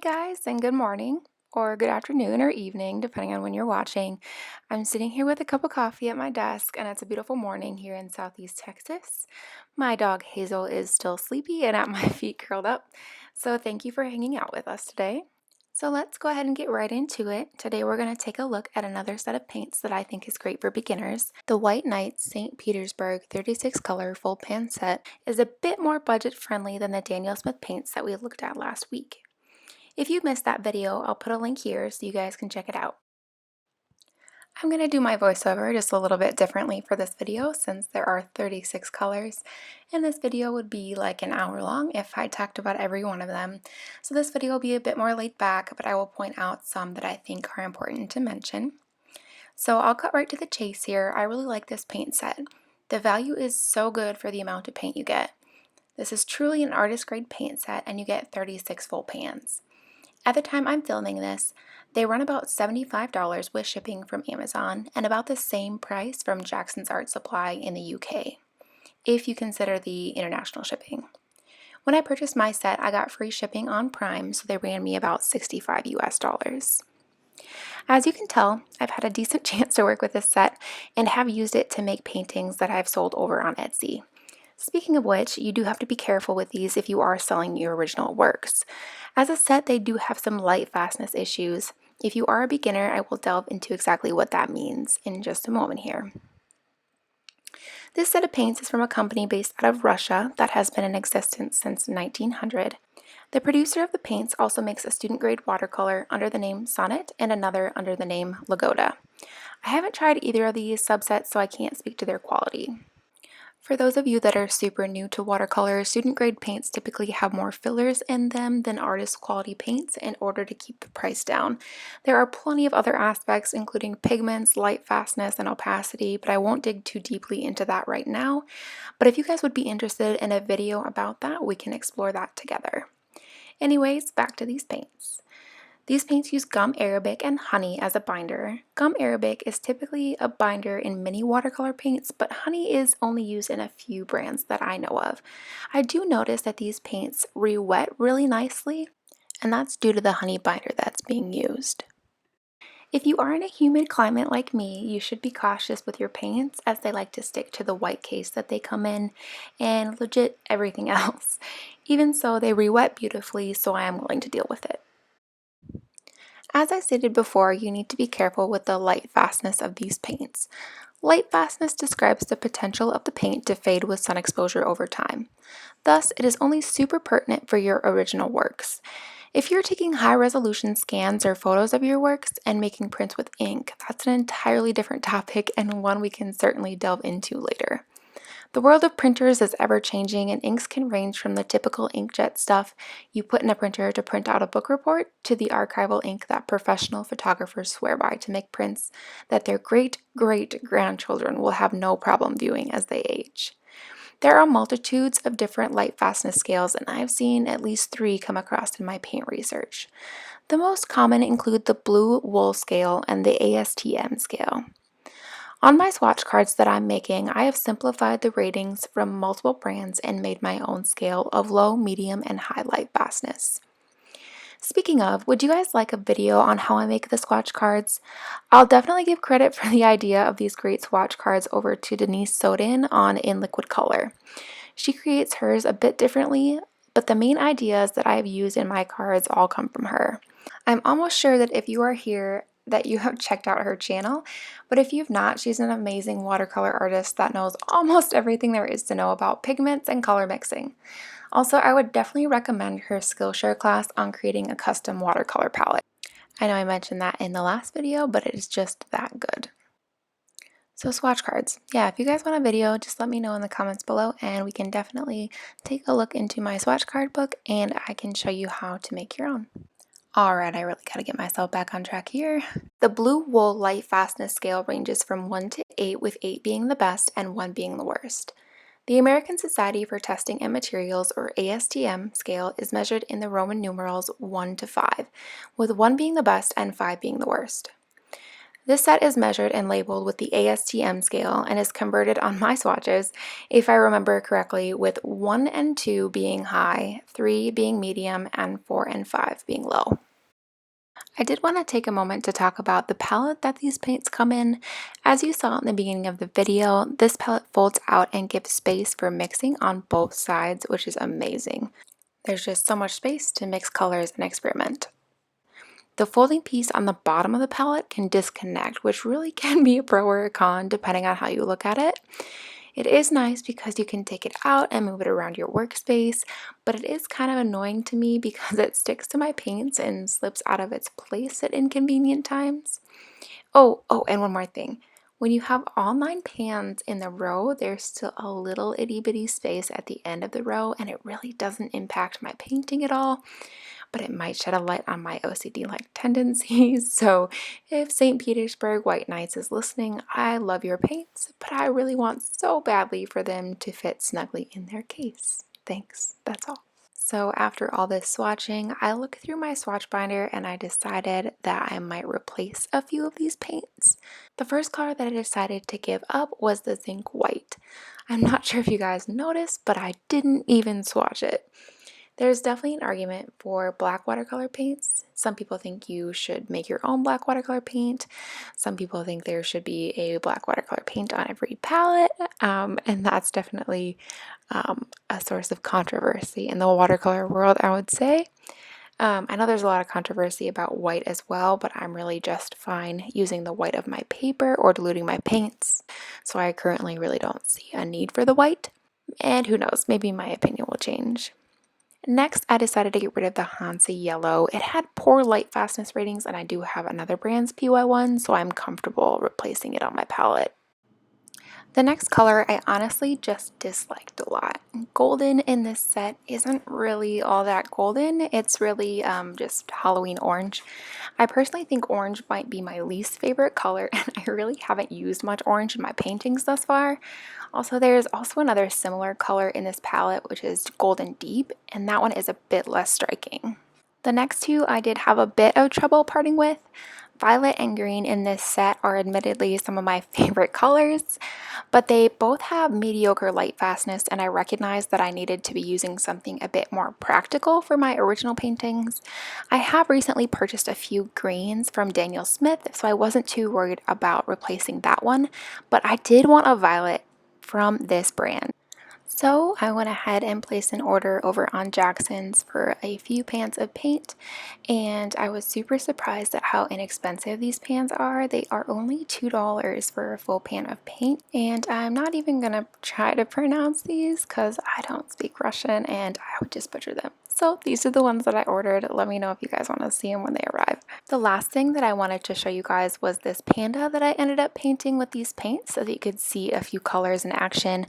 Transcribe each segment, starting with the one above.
Hey guys, and good morning, or good afternoon, or evening, depending on when you're watching. I'm sitting here with a cup of coffee at my desk, and it's a beautiful morning here in Southeast Texas. My dog Hazel is still sleepy and at my feet curled up, so thank you for hanging out with us today. So let's go ahead and get right into it. Today we're going to take a look at another set of paints that I think is great for beginners. The White Nights St. Petersburg 36 color full pan set is a bit more budget friendly than the Daniel Smith paints that we looked at last week. If you missed that video, I'll put a link here so you guys can check it out. I'm going to do my voiceover just a little bit differently for this video since there are 36 colors, and this video would be like an hour long if I talked about every one of them. So this video will be a bit more laid back, but I will point out some that I think are important to mention. So I'll cut right to the chase here. I really like this paint set. The value is so good for the amount of paint you get. This is truly an artist grade paint set, and you get 36 full pans. At the time I'm filming this, they run about $75 with shipping from Amazon and about the same price from Jackson's Art Supply in the UK, if you consider the international shipping. When I purchased my set, I got free shipping on Prime, so they ran me about $65 US. As you can tell, I've had a decent chance to work with this set and have used it to make paintings that I've sold over on Etsy. Speaking of which, you do have to be careful with these if you are selling your original works. As a set, they do have some light fastness issues. If you are a beginner, I will delve into exactly what that means in just a moment here. This set of paints is from a company based out of Russia that has been in existence since 1900. The producer of the paints also makes a student-grade watercolor under the name Sonnet and another under the name Lagoda. I haven't tried either of these subsets, so I can't speak to their quality. For those of you that are super new to watercolor, student grade paints typically have more fillers in them than artist quality paints in order to keep the price down. There are plenty of other aspects including pigments, light fastness, and opacity, but I won't dig too deeply into that right now. But if you guys would be interested in a video about that, we can explore that together. Anyways, back to these paints. These paints use gum arabic and honey as a binder. Gum arabic is typically a binder in many watercolor paints, but honey is only used in a few brands that I know of. I do notice that these paints re-wet really nicely, and that's due to the honey binder that's being used. If you are in a humid climate like me, you should be cautious with your paints as they like to stick to the white case that they come in and legit everything else. Even so, they re-wet beautifully, so I am willing to deal with it. As I stated before, you need to be careful with the light fastness of these paints. Light fastness describes the potential of the paint to fade with sun exposure over time. Thus, it is only super pertinent for your original works. If you're taking high-resolution scans or photos of your works and making prints with ink, that's an entirely different topic and one we can certainly delve into later. The world of printers is ever-changing, and inks can range from the typical inkjet stuff you put in a printer to print out a book report to the archival ink that professional photographers swear by to make prints that their great-great-grandchildren will have no problem viewing as they age. There are multitudes of different light fastness scales, and I've seen at least 3 come across in my paint research. The most common include the blue wool scale and the ASTM scale. On my swatch cards that I'm making, I have simplified the ratings from multiple brands and made my own scale of low, medium, and high light fastness. Speaking of, would you guys like a video on how I make the swatch cards? I'll definitely give credit for the idea of these great swatch cards over to Denise Sodin on In Liquid Color. She creates hers a bit differently, but the main ideas that I've used in my cards all come from her. I'm almost sure that if you are here, that you have checked out her channel, but if you've not, she's an amazing watercolor artist that knows almost everything there is to know about pigments and color mixing. Also, I would definitely recommend her Skillshare class on creating a custom watercolor palette. I know I mentioned that in the last video, but it is just that good. So swatch cards. Yeah, if you guys want a video, just let me know in the comments below and we can definitely take a look into my swatch card book and I can show you how to make your own. Alright, I really gotta get myself back on track here. The blue wool light fastness scale ranges from 1 to 8, with 8 being the best and 1 being the worst. The American Society for Testing and Materials, or ASTM, scale is measured in the Roman numerals 1 to 5, with 1 being the best and 5 being the worst. This set is measured and labeled with the ASTM scale and is converted on my swatches, if I remember correctly, with 1 and 2 being high, 3 being medium, and 4 and 5 being low. I did want to take a moment to talk about the palette that these paints come in. As you saw in the beginning of the video, this palette folds out and gives space for mixing on both sides, which is amazing. There's just so much space to mix colors and experiment. The folding piece on the bottom of the palette can disconnect, which really can be a pro or a con depending on how you look at it. It is nice because you can take it out and move it around your workspace, but it is kind of annoying to me because it sticks to my paints and slips out of its place at inconvenient times. Oh, and one more thing. When you have all 9 pans in the row, there's still a little itty bitty space at the end of the row, and it really doesn't impact my painting at all, but it might shed a light on my OCD-like tendencies. So if St. Petersburg White Nights is listening, I love your paints, but I really want so badly for them to fit snugly in their case. Thanks, that's all. So after all this swatching, I looked through my swatch binder and I decided that I might replace a few of these paints. The first color that I decided to give up was the zinc white. I'm not sure if you guys noticed, but I didn't even swatch it. There's definitely an argument for black watercolor paints. Some people think you should make your own black watercolor paint. Some people think there should be a black watercolor paint on every palette, and that's definitely a source of controversy in the watercolor world, I would say. I know there's a lot of controversy about white as well, but I'm really just fine using the white of my paper or diluting my paints, so I currently really don't see a need for the white, and who knows, maybe my opinion will change. Next, I decided to get rid of the Hansa Yellow. It had poor light fastness ratings, and I do have another brand's PY1, so I'm comfortable replacing it on my palette. The next color I honestly just disliked a lot. Golden in this set isn't really all that golden. It's really just Halloween orange. I personally think orange might be my least favorite color, and I really haven't used much orange in my paintings thus far. Also, there's also another similar color in this palette, which is Golden Deep, and that one is a bit less striking. The next two I did have a bit of trouble parting with. Violet and green in this set are admittedly some of my favorite colors, but they both have mediocre light fastness, and I recognized that I needed to be using something a bit more practical for my original paintings. I have recently purchased a few greens from Daniel Smith, so I wasn't too worried about replacing that one, but I did want a violet from this brand. So I went ahead and placed an order over on Jackson's for a few pans of paint, and I was super surprised at how inexpensive these pans are. They are only $2 for a full pan of paint, and I'm not even gonna try to pronounce these because I don't speak Russian and I would just butcher them. So these are the ones that I ordered. Let me know if you guys want to see them when they arrive. The last thing that I wanted to show you guys was this panda that I ended up painting with these paints so that you could see a few colors in action.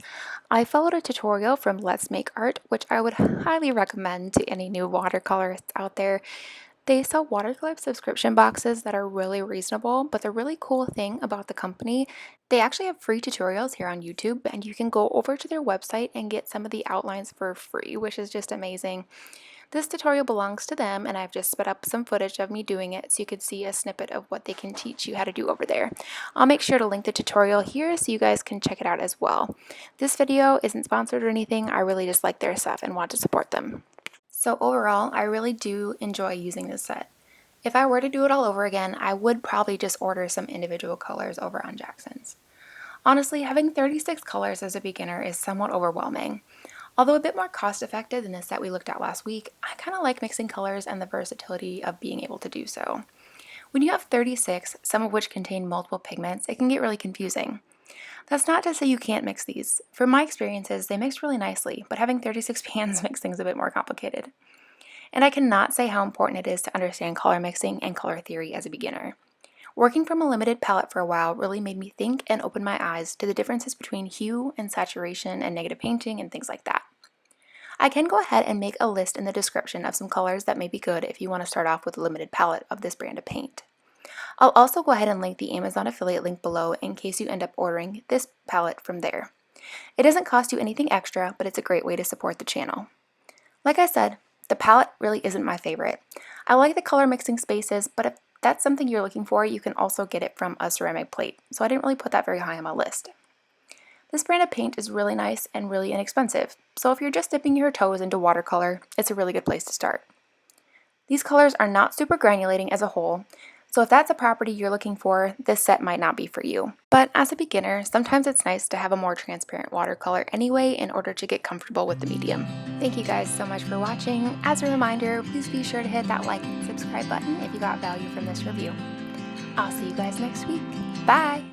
I followed a tutorial from Let's Make Art, which I would highly recommend to any new watercolorists out there. They sell watercolor subscription boxes that are really reasonable, but the really cool thing about the company, they actually have free tutorials here on YouTube, and you can go over to their website and get some of the outlines for free, which is just amazing. This tutorial belongs to them, and I've just sped up some footage of me doing it so you could see a snippet of what they can teach you how to do over there. I'll make sure to link the tutorial here so you guys can check it out as well. This video isn't sponsored or anything. I really just like their stuff and want to support them. So overall, I really do enjoy using this set. If I were to do it all over again, I would probably just order some individual colors over on Jackson's. Honestly, having 36 colors as a beginner is somewhat overwhelming. Although a bit more cost effective than the set we looked at last week, I kind of like mixing colors and the versatility of being able to do so. When you have 36, some of which contain multiple pigments, it can get really confusing. That's not to say you can't mix these. From my experiences, they mix really nicely, but having 36 pans makes things a bit more complicated. And I cannot say how important it is to understand color mixing and color theory as a beginner. Working from a limited palette for a while really made me think and open my eyes to the differences between hue and saturation and negative painting and things like that. I can go ahead and make a list in the description of some colors that may be good if you want to start off with a limited palette of this brand of paint. I'll also go ahead and link the Amazon affiliate link below in case you end up ordering this palette from there. It doesn't cost you anything extra, but it's a great way to support the channel. Like I said, the palette really isn't my favorite. I like the color mixing spaces, but that's something you're looking for, you can also get it from a ceramic plate. So I didn't really put that very high on my list. This brand of paint is really nice and really inexpensive, so if you're just dipping your toes into watercolor, it's a really good place to start. These colors are not super granulating as a whole, so if that's a property you're looking for, this set might not be for you. But as a beginner, sometimes it's nice to have a more transparent watercolor anyway in order to get comfortable with the medium. Thank you guys so much for watching. As a reminder, please be sure to hit that like and subscribe button if you got value from this review. I'll see you guys next week. Bye!